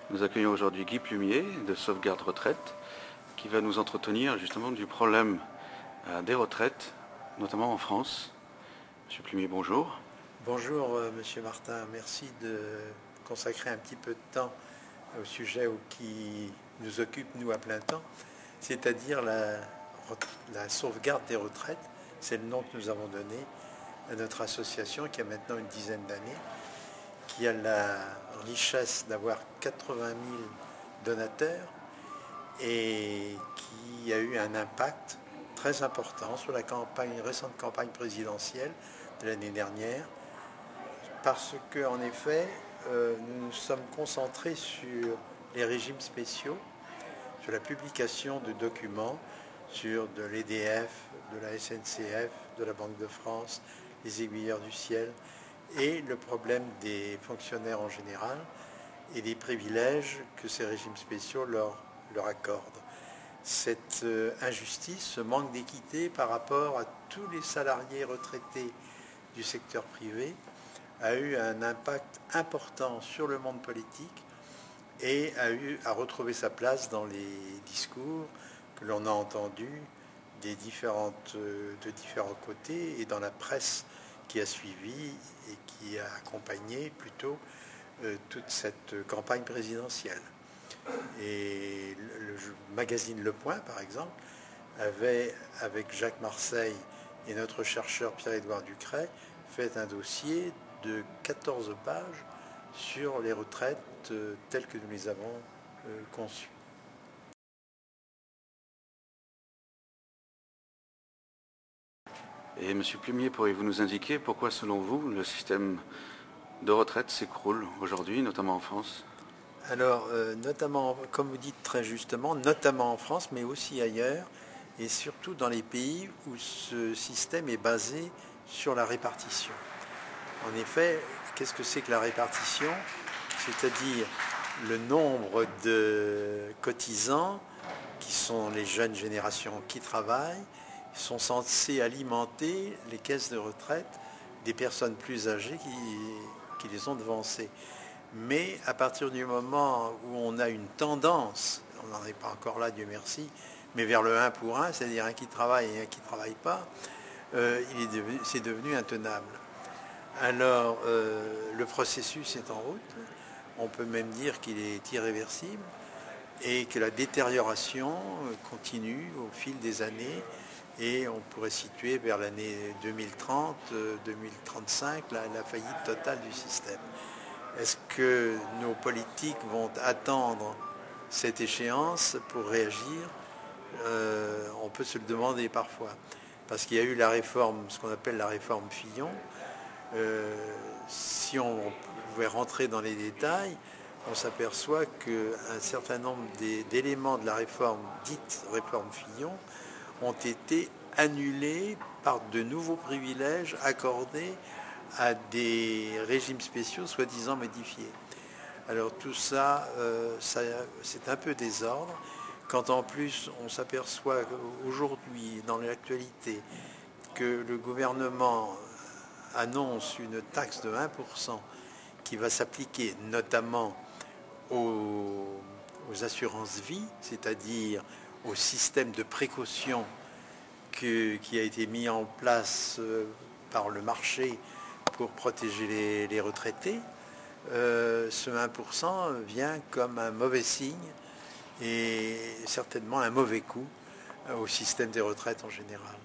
Nous accueillons aujourd'hui Guy Plumier de Sauvegarde Retraite qui va nous entretenir justement du problème des retraites, notamment en France. Monsieur Plumier, bonjour. Bonjour Monsieur Martin, merci de consacrer un petit peu de temps au sujet qui nous occupe nous à plein temps, c'est-à-dire la sauvegarde des retraites. C'est le nom que nous avons donné à notre association qui a maintenant une dizaine d'années, qui a la richesse d'avoir 80 000 donateurs et qui a eu un impact très important sur une récente campagne présidentielle de l'année dernière, parce qu'en effet, nous nous sommes concentrés sur les régimes spéciaux, sur la publication de documents sur de l'EDF, de la SNCF, de la Banque de France, les aiguilleurs du ciel, et le problème des fonctionnaires en général et des privilèges que ces régimes spéciaux leur accordent. Cette injustice, ce manque d'équité par rapport à tous les salariés retraités du secteur privé a eu un impact important sur le monde politique et a retrouvé sa place dans les discours que l'on a entendus de différents côtés et dans la presse qui a suivi et qui a accompagné plutôt toute cette campagne présidentielle. Et le magazine Le Point, par exemple, avait, avec Jacques Marseille et notre chercheur Pierre-Édouard Ducret, fait un dossier de 14 pages sur les retraites telles que nous les avons conçues. Et Monsieur Plumier, pourriez-vous nous indiquer pourquoi, selon vous, le système de retraite s'écroule aujourd'hui, notamment en France? Alors, notamment, comme vous dites très justement, notamment en France, mais aussi ailleurs, et surtout dans les pays où ce système est basé sur la répartition. En effet, qu'est-ce que c'est que la répartition? C'est-à-dire le nombre de cotisants, qui sont les jeunes générations qui travaillent, sont censés alimenter les caisses de retraite des personnes plus âgées qui les ont devancées. Mais à partir du moment où on a une tendance, on n'en est pas encore là, Dieu merci, mais vers le 1 pour 1, c'est-à-dire un qui travaille et un qui ne travaille pas, c'est devenu intenable. Alors, le processus est en route. On peut même dire qu'il est irréversible et que la détérioration continue au fil des années. Et on pourrait situer vers l'année 2030, 2035, la faillite totale du système. Est-ce que nos politiques vont attendre cette échéance pour réagir? On peut se le demander parfois. Parce qu'il y a eu la réforme, ce qu'on appelle la réforme Fillon. Si on pouvait rentrer dans les détails, on s'aperçoit qu'un certain nombre d'éléments de la réforme, dite réforme Fillon, ont été annulés par de nouveaux privilèges accordés à des régimes spéciaux soi-disant modifiés. Alors tout ça, c'est un peu désordre, quand en plus on s'aperçoit aujourd'hui, dans l'actualité, que le gouvernement annonce une taxe de 1% qui va s'appliquer notamment aux assurances vie, c'est-à-dire au système de précaution qui a été mis en place par le marché pour protéger les retraités. Ce 1% vient comme un mauvais signe et certainement un mauvais coup au système des retraites en général.